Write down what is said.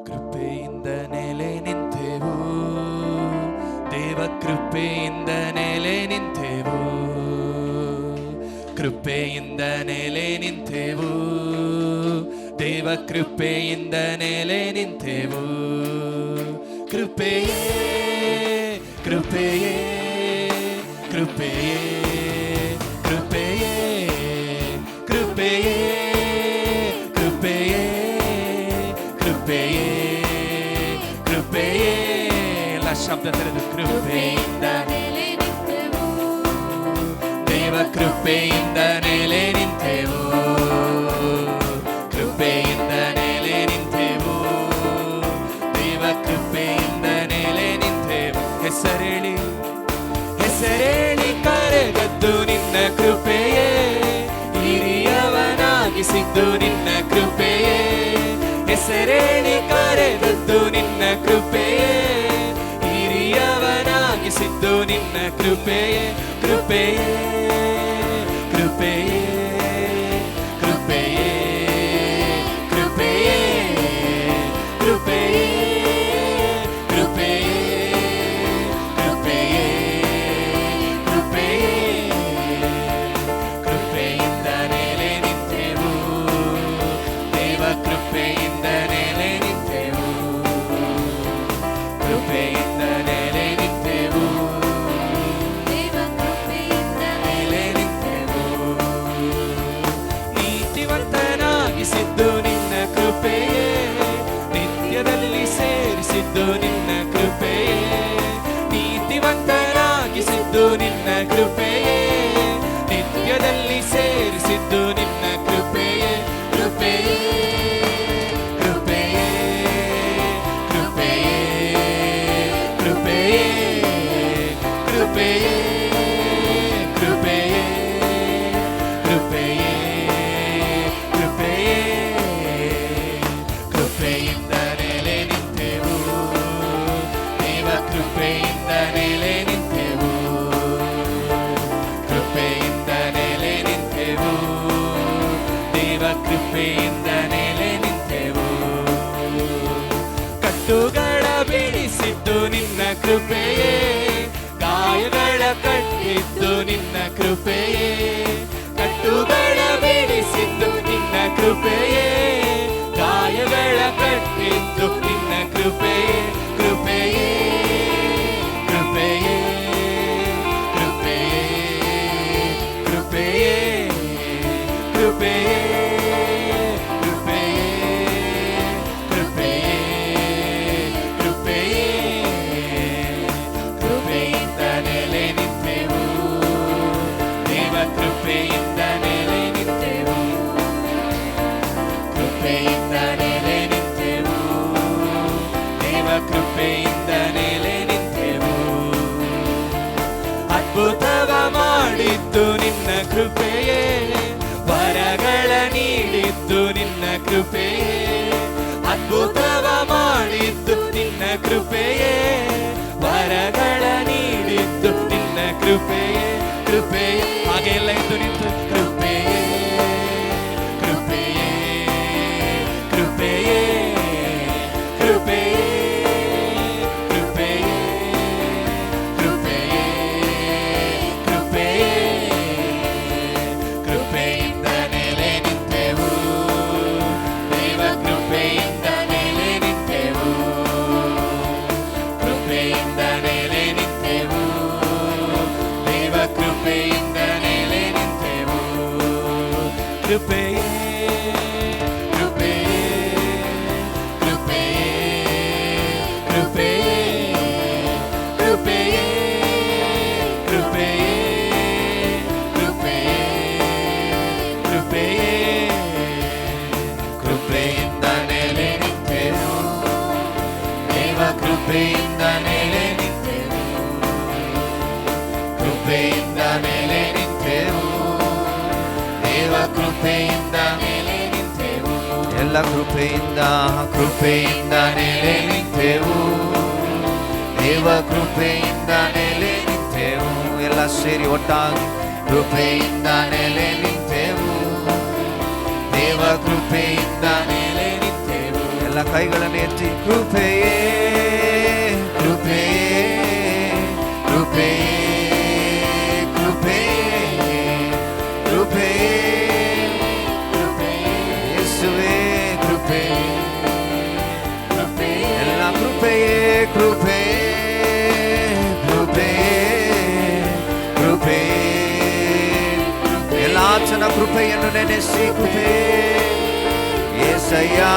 ಕೃಪೆಯಿಂದ ನೆಲೆ ನಿಂತೆವು, ದೇವ ಕೃಪೆಯಿಂದ ನೆಲೆ ನಿಂತೆವು, ಕೃಪೆಯಿಂದ ನೆಲೆ ನಿಂತೆವು, ದೇವ ಕೃಪೆಯಿಂದ ನೆಲೆ ನಿಂತೆವು. ಕೃಪೆಯೇ ಕೃಪೆಯೇ ಕೃಪೆಯೇ ಕೃಪೆಯೇ ಕೃಪೆಯೇ ಕೃಪೆಯೇ ಕೃಪೆಯೇ ಕೃಪೆಯೇ. ಎಲ್ಲ ಶಬ್ದ ತೆರೆದು ಕೃಪೆಯಿಂದ ನೆಲೆ ನಿಂತೆವು, ದೇವ ಕೃಪೆಯಿಂದ ನೆಲೆ ನಿಂತೆವು, ಕೃಪೆಯಿಂದ ನೆಲೆ ನಿಂತೆವು, ದೇವ ಕೃಪೆಯಿಂದ ನೆಲೆ ನಿಂತೆವು. ಹೆಸರೇಳಿ ಹೆಸರೇಳಿ ಕರೆದದ್ದು ನಿನ್ನ ಕೃಪೆಯೇ, ಹಿರಿಯವನಾಗಿಸಿದ್ದು ನಿನ್ನ ಕೃಪೆಯೇ. ಹೆಸರೇಳಿ ಕರೆದದ್ದು ನಿನ್ನ ಕೃಪೆಯೇ, ಹಿರಿಯವನಾಗಿಸಿದ್ದು ನಿನ್ನ ಕೃಪೆಯೇ. ಕೃಪೆಯೇ ಕೃಪೆಯೇ ಕೃಪೆಯೇ ಕೃಪೆಯೇ ಕೃಪೆಯೇ ಕೃಪೆಯೇ ಕೃಪೆಯೇ ಕೃಪೆಯೇ. ಕೃಪೆಯಿಂದ ನೆಲೆ ನಿಂತೆವು, ದೇವ ಕೃಪೆಯಿಂದ ನೆಲೆ ನಿಂತೆವು, ಕೃಪೆಯಿಂದ ನೆಲೆ ನಿಂತೆವು, ದೇವ ಕೃಪೆಯಿಂದ ನೆಲೆ ನಿಂತೆವು. ನೀತಿವಂತನಾಗಿಸಿದ್ದು ನಿನ್ನ ಕೃಪೆಯೇ, ನಿತ್ಯದಲ್ಲಿ ಸೇರಿಸಿದ್ದು ನಿನ್ನ ಕೃಪೆಯೇ. ನೀತಿವಂತನಾಗಿಸಿದ್ದು ನಿನ್ನ ಕೃಪೆಯೇ, ನಿತ್ಯದಲ್ಲಿ ಸೇರಿಸಿದ್ದು ನಿನ್ನ ಕೃಪೆಯೇ. ಕೃಪೆಯೇ ಕೃಪೆಯೇ ಕೃಪೆಯೇ ಕೃಪೆಯೇ ಕೃಪೆಯೇ ಕೃಪೆಯೇ ಕೃಪೆಯೇ ಕೃಪೆಯೇ. ಕೃಪೆಯಿಂದ ನೆಲೆ ನಿಂತೆವು, ದೇವ ಕೃಪೆಯಿಂದ ನೆಲೆ ನಿಂತೆವು, ಕೃಪೆಯಿಂದ ನೆಲೆ ನಿಂತೆವು, ದೇವ ಕೃಪೆಯಿಂದ ನೆಲೆ ನಿಂತೆವು. ಕಟ್ಟುಗಳ ಬಿಡಿಸಿದ್ದು ನಿನ್ನ ಕೃಪೆಯೇ, ಗಾಯಗಳ ಕಟ್ಟಿದ್ದು ನಿನ್ನ ಕೃಪೆಯೇ. ಕಟ್ಟುಗಳ ಬಿಡಿಸಿದ್ದು ನಿನ್ನ ಕೃಪೆಯೇ, ಗಾಯಗಳ ಕಟ್ಟಿದ್ದು ನಿನ್ನ ಕೃಪೆಯೇ. ಕೃಪೆಯೇ ಕೃಪೆಯೇ ಕೃಪೆಯೇ ಕೃಪೆಯೇ ಕೃಪೆಯೇ ಕೃಪೆಯೇ ಕೃಪೆಯೇ ಕೃಪೆಯೇ. ಕೃಪೆಯಿಂದ ನೆಲೆ ನಿಂತೆವು, ದೇವ ಕೃಪೆಯಿಂದ ನೆಲೆ ನಿಂತೆವು, ಕೃಪೆಯಿಂದ ನೆಲೆ ನಿಂತೆವು, ದೇವ ಕೃಪೆಯಿಂದ ನೆಲೆ ನಿಂತೆವು. ಅದ್ಭುತವ ಮಾಡಿದ್ದು ನಿನ್ನ ಕೃಪೆಯೇ, ವರಗಳ ನೀಡಿದ್ದು ನಿನ್ನ ಕೃಪೆಯೇ. ಅದ್ಭುತವ ಮಾಡಿದ್ದು ನಿನ್ನ ಕೃಪೆಯೇ, ವರಗಳ ನೀಡಿದ್ದು ನಿನ್ನ ಕೃಪೆಯೇ. ಕೃಪೆಯೇ ಹಾಗೆಲ್ಲ ಇದ್ದು ನಿಂತು ಕೃಪೆಯೇ ಕೃಪೆಯೇ ಕೃಪೆಯೇ ಕೃಪೆಯೇ ಕೃಪೆಯೇ ಕೃಪೆಯೇ ಕೃಪೆಯೇ. ಕೃಪೆಯಿಂದ ನೆಲೆ ನಿಂತೆವು, ದೇವ ಕೃಪೆಯಿಂದ ನೆಲೆ ನಿಂತೆವು, ಕೃಪೆಯಿಂದ ನೆಲೆ ನಿಂತೆವು, ದೇವ ಕೃಪೆಯಿಂದ ನೆಲೆ ನಿಂತೆವು. ಕೃಪೆಯೇ ಕೃಪೆಯೇ ಕೃಪೆಯೇ ಕೃಪೆಯೇ ಕೃಪೆಯೇ ಕೃಪೆಯೇ ಕೃಪೆಯೇ ಕೃಪೆಯೇ. ಕೃಪೆಯಿಂದ ನೆಲೆ ನಿಂತೆವು, ದೇವ ಕೃಪೆಯಿಂದ ನೆಲೆ ನಿಂತೆವು, ಕೃಪೆಯಿಂದ ನೆಲೆ ನಿಂತೆವು, ದೇವ ಕೃಪೆಯಿಂದ ನೆಲೆ ನಿಂತೆವು. ಎಲ್ಲ ಕೃಪೆಯಿಂದ ಕೃಪೆಯಿಂದ ನೆಲೆ ನಿಂತೆವು, ದೇವ ಕೃಪೆಯಿಂದ ನೆಲೆ ನಿಂತೆವು. ಎಲ್ಲ ಸೇರಿ ಒಟ್ಟಾಗಿ ಕೃಪೆಯಿಂದ ನೆಲೆ ನಿಂತೆವು, ದೇವ ಕೃಪೆಯಿಂದ ನೆಲೆ ನಿಂತೆವು. ಎಲ್ಲ ಎಲ್ಲ ಕೈಗಳನ್ನು ಎತ್ತಿ ಕೃಪೆಯೇ ಕೃಪೆಯೇ ಕೃಪೆಯೇ ಕೃಪೆಯೇ ಯೇಸುವೇ ಕೃಪೆಯೇ ಎಲ್ಲ ಕೃಪೆಯೇ ಕೃಪೆಯೇ ಕೃಪೆಯೇ ಕೃಪೆಯೇ ಎಲ್ಲ ಆತನ ಕೃಪೆಯನ್ನು ನೆನೆಸಿ ಕೃಪೆಯೇ యేసయ్యా